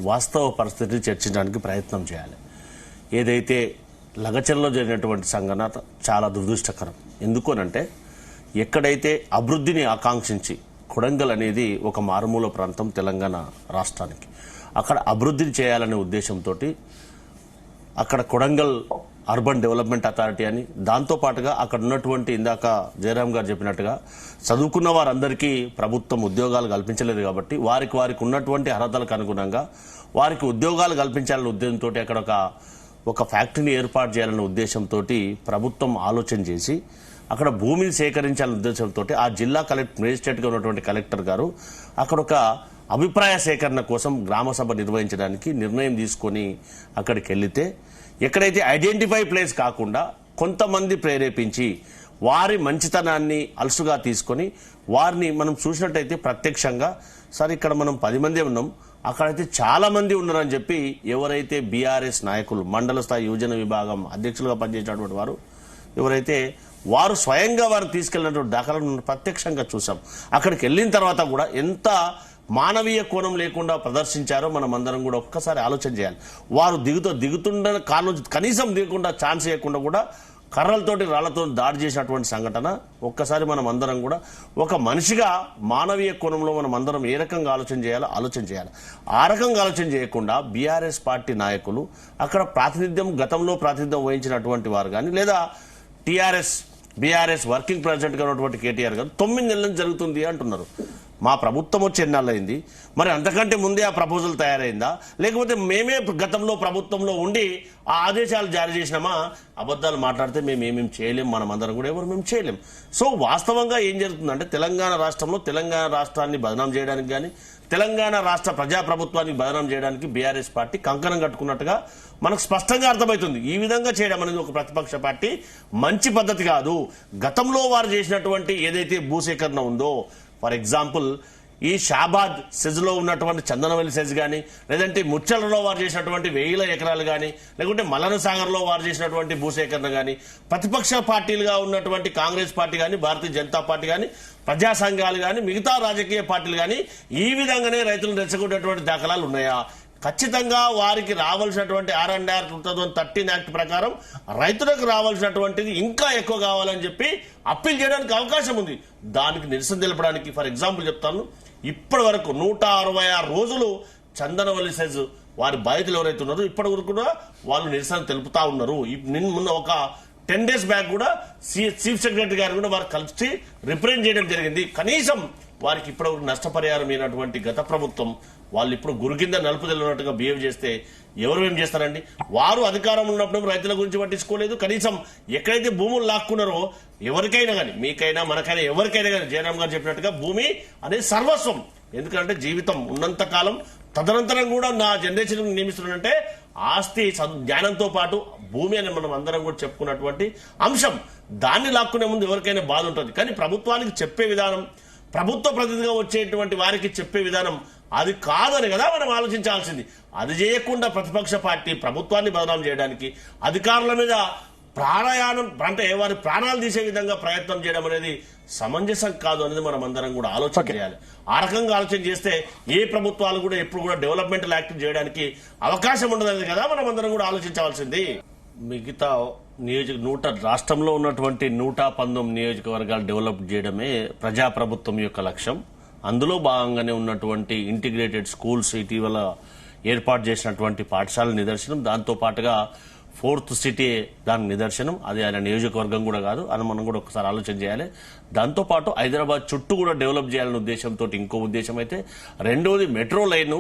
వాస్తవ పరిస్థితిని చర్చించడానికి ప్రయత్నం చేయాలి. ఏదైతే లగచర్లో జరిగినటువంటి సంఘటన చాలా దురదృష్టకరం. ఎందుకోనంటే ఎక్కడైతే అభివృద్ధిని ఆకాంక్షించి కొడంగల్ అనేది ఒక మారుమూల ప్రాంతం తెలంగాణ రాష్ట్రానికి, అక్కడ అభివృద్ధిని చేయాలనే ఉద్దేశంతో అక్కడ కొడంగల్ అర్బన్ డెవలప్మెంట్ అథారిటీ అని, దాంతోపాటుగా అక్కడ ఉన్నటువంటి ఇందాక జయరాం గారు చెప్పినట్టుగా చదువుకున్న వారందరికీ ప్రభుత్వం ఉద్యోగాలు కల్పించలేదు కాబట్టి వారికి ఉన్నటువంటి అర్హతలకు అనుగుణంగా వారికి ఉద్యోగాలు కల్పించాలనే ఉద్దేశంతో అక్కడ ఒక ఫ్యాక్టరీని ఏర్పాటు చేయాలనే ఉద్దేశంతో ప్రభుత్వం ఆలోచన చేసి అక్కడ భూమిని సేకరించాలనే ఉద్దేశంతో ఆ జిల్లా మేజిస్ట్రేట్గా ఉన్నటువంటి కలెక్టర్ గారు అక్కడ ఒక అభిప్రాయ సేకరణ కోసం గ్రామసభ నిర్వహించడానికి నిర్ణయం తీసుకొని అక్కడికి వెళ్తే, ఎక్కడైతే ఐడెంటిఫై ప్లేస్ కాకుండా కొంతమంది ప్రేరేపించి వారి మంచితనాన్ని అలసుగా తీసుకొని వారిని మనం చూసినట్టయితే ప్రత్యక్షంగా సార్ ఇక్కడ మనం 10 మంది ఉన్నాం, అక్కడైతే చాలా మంది ఉన్నారని చెప్పి ఎవరైతే బీఆర్ఎస్ నాయకులు మండల స్థాయి యువజన విభాగం అధ్యక్షులుగా పనిచేసినటువంటి వారు ఎవరైతే వారు స్వయంగా వారు తీసుకెళ్లినటువంటి దాఖలను ప్రత్యక్షంగా చూసాం. అక్కడికి వెళ్ళిన తర్వాత కూడా ఎంత మానవీయ కోణం లేకుండా ప్రదర్శించారో మనం అందరం కూడా ఒక్కసారి ఆలోచన చేయాలి. వారు దిగుతుండ కాళ్ళు కనీసం దిగకుండా ఛాన్స్ ఇవ్వకుండా కూడా కర్రలతోటి రాళ్లతో దాడి చేసినటువంటి సంఘటన ఒక్కసారి మనం అందరం కూడా ఒక మనిషిగా మానవీయ కోణంలో మనం అందరం ఏ రకంగా ఆలోచన చేయాలి. ఆ రకంగా ఆలోచన చేయకుండా బీఆర్ఎస్ పార్టీ నాయకులు అక్కడ గతంలో ప్రాతినిధ్యం వహించినటువంటి వారు కానీ లేదా బీఆర్ఎస్ వర్కింగ్ ప్రెసిడెంట్గా ఉన్నటువంటి కేటీఆర్ గారు 9 నెలల నుంచి జరుగుతుంది అంటున్నారు. మా ప్రభుత్వం వచ్చి ఎన్నాళ్ళైంది, మరి అంతకంటే ముందే ఆ ప్రపోజల్ తయారైందా, లేకపోతే మేమే గతంలో ప్రభుత్వంలో ఉండి ఆ ఆదేశాలు జారీ చేసినామా? అబద్ధాలు మాట్లాడితే మేమేమేం చేయలేం, మనం అందరం కూడా ఎవరు మేము చేయలేం. సో వాస్తవంగా ఏం జరుగుతుందంటే తెలంగాణ రాష్ట్రంలో తెలంగాణ రాష్ట్రాన్ని బదనాం చేయడానికి కానీ తెలంగాణ రాష్ట్ర ప్రజాప్రభుత్వాన్ని బదనాం చేయడానికి బీఆర్ఎస్ పార్టీ కంకణం కట్టుకున్నట్టుగా మనకు స్పష్టంగా అర్థమవుతుంది. ఈ విధంగా చేయడం అనేది ఒక ప్రతిపక్ష పార్టీ మంచి పద్ధతి కాదు. గతంలో వారు చేసినటువంటి ఏదైతే భూసేకరణ ఉందో, ఫర్ ఎగ్జాంపుల్ ఈ షాబాద్ సెజ్లో ఉన్నటువంటి చందనవల్లి సెజ్ కానీ, లేదంటే ముచ్చలలో వారు చేసినటువంటి 1000 ఎకరాలు కానీ, లేకుంటే మల్లన సాగర్లో వారు చేసినటువంటి భూసేకరణ కానీ, ప్రతిపక్ష పార్టీలుగా ఉన్నటువంటి కాంగ్రెస్ పార్టీ కానీ, భారతీయ జనతా పార్టీ కానీ, ప్రజా సంఘాలు కానీ, మిగతా రాజకీయ పార్టీలు కానీ ఈ విధంగానే రైతులను రెచ్చగొట్టేటువంటి దాఖలాలు ఉన్నాయా? ఖచ్చితంగా వారికి రావాల్సినటువంటి R&R 2013 యాక్ట్ ప్రకారం రైతులకు రావాల్సినటువంటిది ఇంకా ఎక్కువ కావాలని చెప్పి అప్పీల్ చేయడానికి అవకాశం ఉంది. దానికి నిరసన తెలపడానికి ఫర్ ఎగ్జాంపుల్ చెప్తాను, ఇప్పటి వరకు 166 రోజులు చందనవల్లి సెజ్ వారి బాధితులు ఎవరైతే ఉన్నారో ఇప్పటి వరకు కూడా వాళ్ళు నిరసన తెలుపుతా ఉన్నారు. మొన్న ఒక 10 days బ్యాక్ కూడా చీఫ్ సెక్రటరీ గారు కూడా వారు కలిసి రిప్రజెంట్ చేయడం జరిగింది. కనీసం వారికి ఇప్పటివరకు నష్టపరిహారం అయినటువంటి గత ప్రభుత్వం వాళ్ళు ఇప్పుడు గురు కింద నలుపు తెలియనట్టుగా బిహేవ్ చేస్తే ఎవరు ఏం చేస్తారండి? వారు అధికారం ఉన్నప్పుడు రైతుల గురించి పట్టించుకోలేదు. కనీసం ఎక్కడైతే భూములు లాక్కున్నారో ఎవరికైనా కానీ, మీకైనా మనకైనా ఎవరికైనా కానీ జయరాం గారు చెప్పినట్టుగా భూమి అనేది సర్వస్వం. ఎందుకంటే జీవితం ఉన్నంత కాలం తదనంతరం కూడా నా జనరేషన్ నియమిస్తున్నానంటే ఆస్తి జ్ఞానంతో పాటు భూమి అని మనం అందరం కూడా చెప్పుకున్నటువంటి అంశం. దాన్ని లాక్కునే ముందు ఎవరికైనా బాధ ఉంటుంది. కానీ ప్రభుత్వానికి చెప్పే విధానం, ప్రభుత్వ ప్రతినిధిగా వచ్చేటువంటి వారికి చెప్పే విధానం అది కాదని కదా మనం ఆలోచించాల్సింది. అది చేయకుండా ప్రతిపక్ష పార్టీ ప్రభుత్వాన్ని బదనాం చేయడానికి, అధికారుల మీద ప్రాణయానం అంటే వారి ప్రాణాలు తీసే విధంగా ప్రయత్నం చేయడం అనేది సమంజసం కాదు అనేది మనం అందరం కూడా ఆలోచన చేయాలి. ఆ రకంగా ఆలోచన చేస్తే ఏ ప్రభుత్వాలు కూడా ఎప్పుడు కూడా డెవలప్మెంటల్ యాక్ట్ చేయడానికి అవకాశం ఉండదు కదా మనం అందరం కూడా ఆలోచించవలసింది. మిగతా రాష్ట్రంలో ఉన్నటువంటి 119 నియోజకవర్గాలు డెవలప్ చేయడమే ప్రజాప్రభుత్వం యొక్క లక్ష్యం. అందులో భాగంగానే ఉన్నటువంటి ఇంటిగ్రేటెడ్ స్కూల్స్ ఇటీవల ఏర్పాటు చేసినటువంటి పాఠశాల నిదర్శనం. దాంతో పాటుగా 4th సిటీ దాని నిదర్శనం. అది ఆయన నియోజకవర్గం కూడా కాదు అని మనం కూడా ఒకసారి ఆలోచన చేయాలి. దాంతోపాటు హైదరాబాద్ చుట్టూ కూడా డెవలప్ చేయాలనే ఉద్దేశంతో ఇంకో ఉద్దేశం అయితే, రెండోది మెట్రో లైన్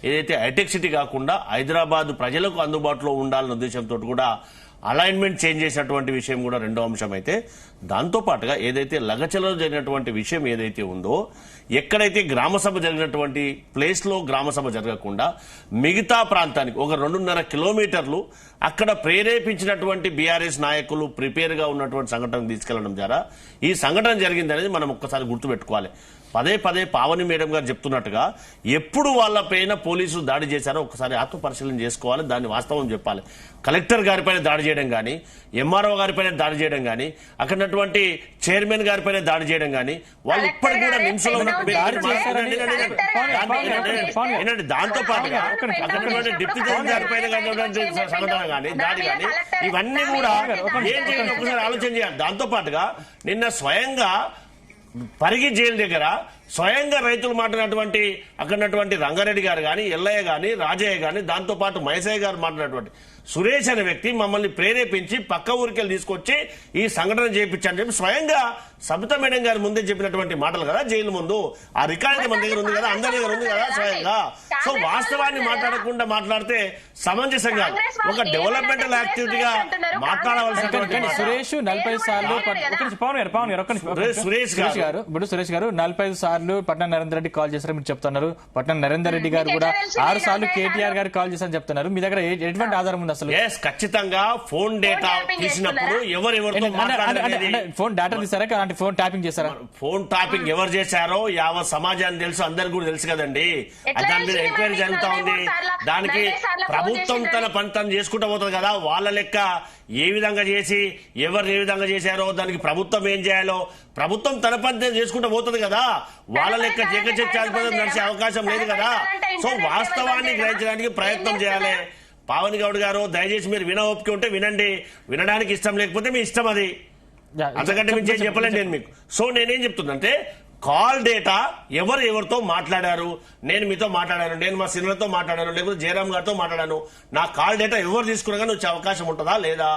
ఏదైతే హైటెక్ సిటీ కాకుండా హైదరాబాద్ ప్రజలకు అందుబాటులో ఉండాలనే ఉద్దేశంతో కూడా అలైన్మెంట్ చేంజ్ చేసినటువంటి విషయం కూడా రెండో అంశం అయితే, దాంతోపాటుగా ఏదైతే లగచలలో జరిగినటువంటి విషయం ఏదైతే ఉందో, ఎక్కడైతే గ్రామసభ జరిగినటువంటి ప్లేస్లో గ్రామసభ జరగకుండా మిగతా ప్రాంతానికి ఒక 2.5 కిలోమీటర్లు అక్కడ ప్రేరేపించినటువంటి బీఆర్ఎస్ నాయకులు ప్రిపేర్గా ఉన్నటువంటి సంఘటన తీసుకెళ్లడం ద్వారా ఈ సంఘటన జరిగిందనేది మనం ఒక్కసారి గుర్తుపెట్టుకోవాలి. పదే పావని మేడం గారు చెప్తున్నట్టుగా ఎప్పుడు వాళ్ళపైన పోలీసులు దాడి చేశారో ఒకసారి ఆత్మపరిశీలన చేసుకోవాలి. దాన్ని వాస్తవం చెప్పాలి. కలెక్టర్ గారిపైన దాడి చేయడం కానీ, ఎంఆర్ఓ గారిపైన దాడి చేయడం కానీ, అక్కడటువంటి చైర్మన్ గారిపైన దాడి చేయడం కానీ, వాళ్ళు ఇప్పటికి కూడా నిమిషంలో దాంతో పాటుగా అక్కడ డిప్యూటీ తహసీల్దార్ పైన సంఘటన కానీ దాడి కానీ ఇవన్నీ కూడా ఏం చేయాలి ఒకసారి ఆలోచన చేయాలి. దాంతో పాటుగా నిన్న స్వయంగా పరిగి జైలు దగ్గర స్వయంగా రైతులు మాట్లాడినటువంటి అక్కడటువంటి రంగారెడ్డి గారు కానీ ఎల్లయ్య కానీ రాజయ్య కానీ దాంతో పాటు మహేశయ్య గారు మాట్లాడినటువంటి సురేష్ అనే వ్యక్తి మమ్మల్ని ప్రేరేపించి పక్క ఊరికెళ్ళి తీసుకొచ్చి ఈ సంఘటన చేయించని చెప్పి స్వయంగా సబితా మేడం గారు ముందే చెప్పినటువంటి మాటలు కదా జైలు ముందు. ఆ రికార్డు మన దగ్గర ఉంది కదా, అందరి దగ్గర ఉంది కదా స్వయంగా. సో వాస్తవాన్ని మాట్లాడకుండా మాట్లాడితే సమంజసంగా ఒక డెవలప్మెంటల్ యాక్టివిటీగా మాట్లాడవలసినటువంటి సురేష్ 45 సార్లు సురేష్ గారు 45 సార్లు పట్నం నరేందర్ రెడ్డి కాల్ చేశారు మీరు చెప్తున్నారు. పట్నం నరేందర్ రెడ్డి గారు కూడా 6 సార్లు కేటీఆర్ గారు కాల్ చేశారని చెప్తున్నారు. మీ దగ్గర ఎటువంటి ఆధారం ఉంది? ఖచ్చితంగా ఫోన్ డేటా తీసినప్పుడు ఎవరెవరితో ఫోన్ డేటా తీసారా, అలాంటి ఫోన్ ట్యాపింగ్ చేశారా? ఫోన్ ట్యాపింగ్ ఎవరు చేశారో యావత్ సమాజానికి తెలుసు, అందరికి కూడా తెలుసు కదండి. దాని మీద ఎంక్వైరీ జరుగుతా ఉంది. దానికి ప్రభుత్వం తన పని తను చేసుకుంటూ పోతుంది కదా. వాళ్ళ లెక్క ఏ విధంగా చేసి ఎవరు ఏ విధంగా చేశారో దానికి ప్రభుత్వం ఏం చేయాలో ప్రభుత్వం తన పని చేసుకుంటూ పోతుంది కదా. వాళ్ళ లెక్క చేకచర్చాలు నడిచే అవకాశం లేదు కదా. సో వాస్తవాన్ని గ్రహించడానికి ప్రయత్నం చేయాలి. పావని గౌడ్ గారు దయచేసి మీరు విన ఓపిక ఉంటే వినండి, వినడానికి ఇష్టం లేకపోతే మీ ఇష్టం, అది అంతకంటే మించి ఏం చెప్పలేను నేను మీకు. సో నేనేం చెప్తున్నంటే కాల్ డేటా ఎవరితో మాట్లాడారు, నేను మీతో మాట్లాడాను, నేను మా సినిమాతో మాట్లాడాను, లేకపోతే జయరామ్ గారితో మాట్లాడాను, నా కాల్ డేటా ఎవరు తీసుకున్నా కానీ వచ్చే అవకాశం ఉంటుందా లేదా,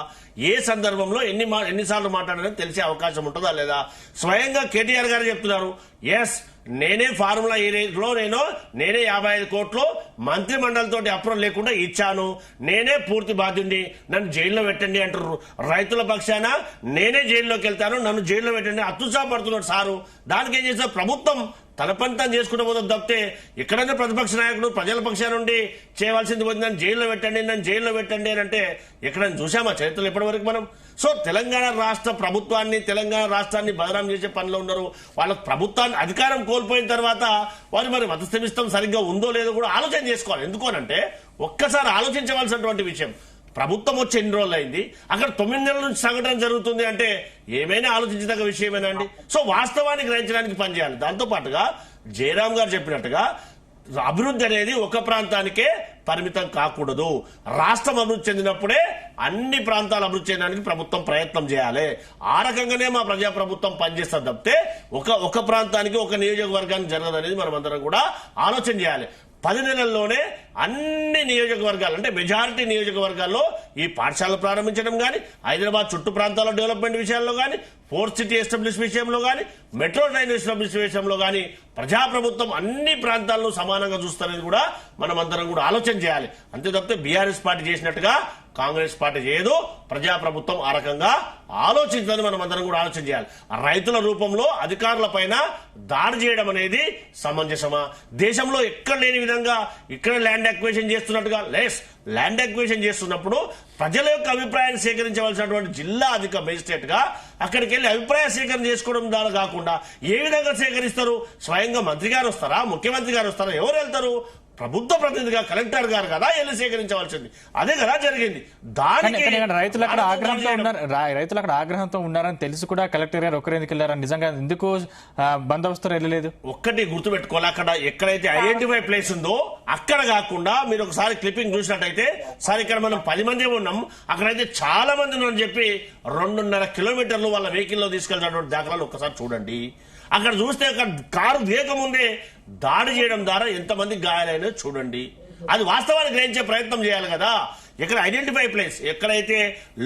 ఏ సందర్భంలో ఎన్నిసార్లు మాట్లాడారో తెలిసే అవకాశం ఉంటుందా లేదా. స్వయంగా కేటీఆర్ గారు చెప్తున్నారు, ఎస్ నేనే ఫార్ములా ఈ రేట్లో నేనే 55 కోట్లు మంత్రి మండలితో అప్రూవల్ లేకుండా ఇచ్చాను, నేనే పూర్తి బాధ్యుడిని, నన్ను జైల్లో పెట్టండి అంటారు. రైతుల పక్షాన నేనే జైల్లోకి వెళ్తాను, నన్ను జైల్లో పెట్టండి అత్యుత్సాహపడుతున్నాడు సారు. దానికి ఏం చేస్తారు, ప్రభుత్వం తన పని తను చేసుకుంటూ పోతుంది తప్పితే ఎక్కడైనా ప్రతిపక్ష నాయకుడు ప్రజల పక్షాన నుండి చేయవలసింది పోతుంది నన్ను జైల్లో పెట్టండి అని అంటే ఎక్కడైనా చూసామా చరిత్రలో ఇప్పటి వరకు మనం. సో తెలంగాణ రాష్ట్ర ప్రభుత్వాన్ని తెలంగాణ రాష్ట్రాన్ని బదనాం చేసే పనిలో ఉన్నారు. వాళ్ళ ప్రభుత్వాన్ని అధికారం కోల్పోయిన తర్వాత వారు మరి మతస్థిమిస్తం సరిగ్గా ఉందో లేదో కూడా ఆలోచన చేసుకోవాలి. ఎందుకోనంటే ఒక్కసారి ఆలోచించవలసినటువంటి విషయం, ప్రభుత్వం వచ్చి ఎన్ని రోజులు అయింది, అక్కడ 9 నెలల నుంచి సంఘటన జరుగుతుంది అంటే ఏమైనా ఆలోచించదగ్గ విషయమేనా అండి. సో వాస్తవాన్ని గ్రహించడానికి పనిచేయాలి. దాంతో పాటుగా జయరామ్ గారు చెప్పినట్టుగా అభివృద్ధి అనేది ఒక ప్రాంతానికే పరిమితం కాకూడదు. రాష్ట్రం అభివృద్ధి చెందినప్పుడే అన్ని ప్రాంతాలు అభివృద్ధి చేయడానికి ప్రభుత్వం ప్రయత్నం చేయాలి. ఆ రకంగానే మా ప్రజాప్రభుత్వం పనిచేస్తుంది తప్పితే ఒక ప్రాంతానికి ఒక నియోజకవర్గానికి జరగదనేది మనం అందరం కూడా ఆలోచన చేయాలి. 10 నెలల్లోనే అన్ని నియోజకవర్గాలు అంటే మెజారిటీ నియోజకవర్గాల్లో ఈ పాఠశాలలు ప్రారంభించడం కానీ, హైదరాబాద్ చుట్టూ ప్రాంతాల డెవలప్మెంట్ విషయాల్లో కానీ, ఫోర్త్ సిటీ ఎస్టాబ్లిష్ విషయంలో కానీ, మెట్రో రైల్ ఎస్టాబ్లిష్ విషయంలో కానీ ప్రజాప్రభుత్వం అన్ని ప్రాంతాలను సమానంగా చూస్తారని కూడా మనం అందరం కూడా ఆలోచన చేయాలి. అంతే తప్పితే బీఆర్ఎస్ పార్టీ చేసినట్టుగా కాంగ్రెస్ పార్టీ చేయదు. ప్రజాప్రభుత్వం ఆ రకంగా ఆలోచించదని మనం అందరం కూడా ఆలోచన చేయాలి. రైతుల రూపంలో అధికారుల పైన దాడి చేయడం అనేది సమంజసమా? దేశంలో ఎక్కడ లేని విధంగా ఇక్కడ ల్యాండ్ అక్విజిషన్ చేస్తున్నట్టుగా ల్యాండ్ అక్విజిషన్ చేస్తున్నప్పుడు ప్రజల యొక్క అభిప్రాయాన్ని సేకరించవలసినటువంటి జిల్లా అధిక మేజిస్ట్రేట్ గా అక్కడికి వెళ్లి అభిప్రాయ సేకరణ చేసుకోవడం ద్వారా కాకుండా ఏ విధంగా సేకరిస్తారు? స్వయంగా మంత్రి గారు వస్తారా, ముఖ్యమంత్రి గారు వస్తారా, ఎవరు వెళ్తారు? ప్రభుత్వ ప్రతినిధిగా కలెక్టర్ గారు కదా వెళ్ళి సేకరించవలసింది. అదే కదా జరిగింది. దానికి రైతులు అక్కడ ఆగ్రహంతో ఉన్నారని తెలిసి కూడా కలెక్టర్ గారు ఒకరు ఎందుకు వెళ్ళారని, నిజంగా ఎందుకు బందోబస్తు వెళ్ళలేదు? ఒక్కటి గుర్తుపెట్టుకోవాలి, అక్కడ ఎక్కడైతే ఐడెంటిఫై ప్లేస్ ఉందో అక్కడ కాకుండా మీరు ఒకసారి క్లిప్పింగ్ చూసినట్టయితే, సార్ ఇక్కడ మనం 10 మంది ఉన్నాం, అక్కడైతే చాలా మంది ఉన్నారని చెప్పి 2.5 కిలోమీటర్లు వాళ్ళ వెహికల్లో తీసుకెళ్లినటువంటి దాఖలాలు ఒక్కసారి చూడండి. అక్కడ చూస్తే అక్కడ కారు వేగముందే దాడి చేయడం ద్వారా ఎంతమంది గాయాలైనా చూడండి. అది వాస్తవాన్ని గ్రహించే ప్రయత్నం చేయాలి కదా. ఇక్కడ ఐడెంటిఫై ప్లేస్ ఎక్కడైతే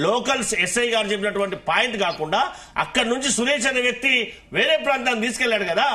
లోకల్స్ ఎస్ఐ గారు చెప్పినటువంటి పాయింట్ కాకుండా అక్కడ నుంచి సురేష్ అనే వ్యక్తి వేరే ప్రాంతానికి తీసుకెళ్లాడు కదా.